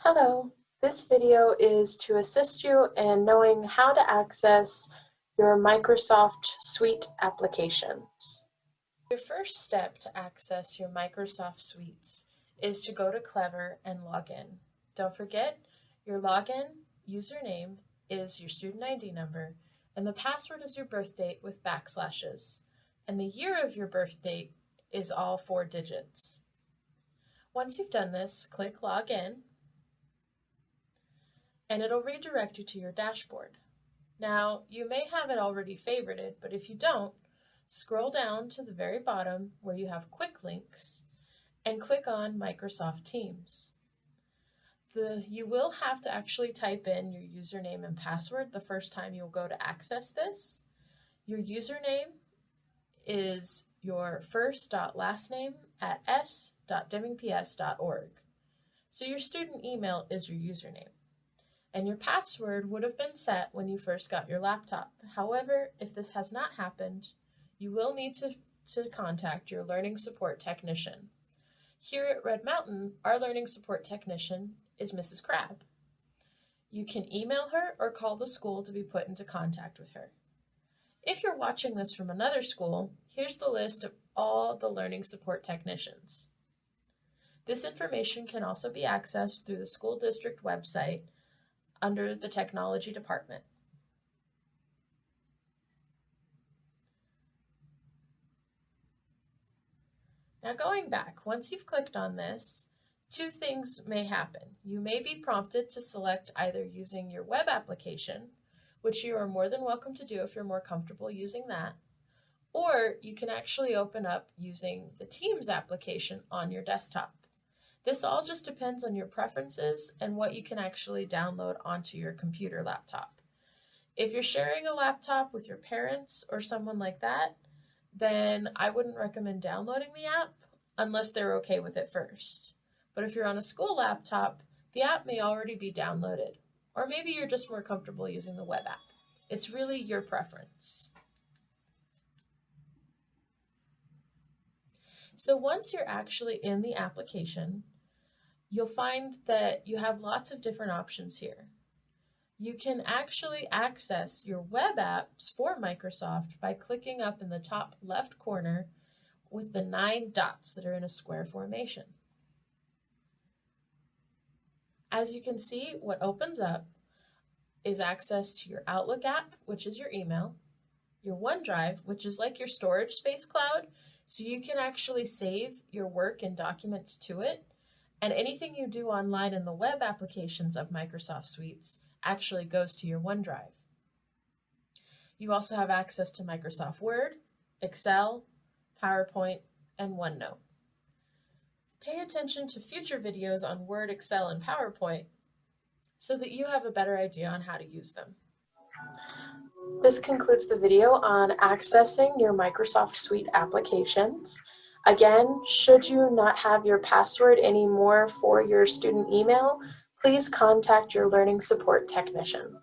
Hello, this video is to assist you in knowing how to access your Microsoft Suite applications. Your first step to access your Microsoft Suites is to go to Clever and log in. Don't forget, your login username is your student ID number, and the password is your birth date with backslashes, and the year of your birth date is all 4 digits. Once you've done this, click Log In, and it'll redirect you to your dashboard. Now, you may have it already favorited, but if you don't, scroll down to the very bottom where you have Quick Links and click on Microsoft Teams. You will have to actually type in your username and password the first time you'll go to access this. Your username is your first.lastname@s.demingps.org. So your student email is your username. And your password would have been set when you first got your laptop. However, if this has not happened, you will need to contact your learning support technician. Here at Red Mountain, our learning support technician is Mrs. Crabb. You can email her or call the school to be put into contact with her. If you're watching this from another school, here's the list of all the learning support technicians. This information can also be accessed through the school district website under the technology department. Now going back, once you've clicked on this, two things may happen. You may be prompted to select either using your web application, which you are more than welcome to do if you're more comfortable using that, or you can actually open up using the Teams application on your desktop. This all just depends on your preferences and what you can actually download onto your computer laptop. If you're sharing a laptop with your parents or someone like that, then I wouldn't recommend downloading the app unless they're okay with it first. But if you're on a school laptop, the app may already be downloaded, or maybe you're just more comfortable using the web app. It's really your preference. So once you're actually in the application, you'll find that you have lots of different options here. You can actually access your web apps for Microsoft by clicking up in the top left corner with the 9 dots that are in a square formation. As you can see, what opens up is access to your Outlook app, which is your email, your OneDrive, which is like your storage space cloud, so you can actually save your work and documents to it, and anything you do online in the web applications of Microsoft Suites actually goes to your OneDrive. You also have access to Microsoft Word, Excel, PowerPoint, and OneNote. Pay attention to future videos on Word, Excel, and PowerPoint so that you have a better idea on how to use them. This concludes the video on accessing your Microsoft Suite applications. Again, should you not have your password anymore for your student email, please contact your learning support technician.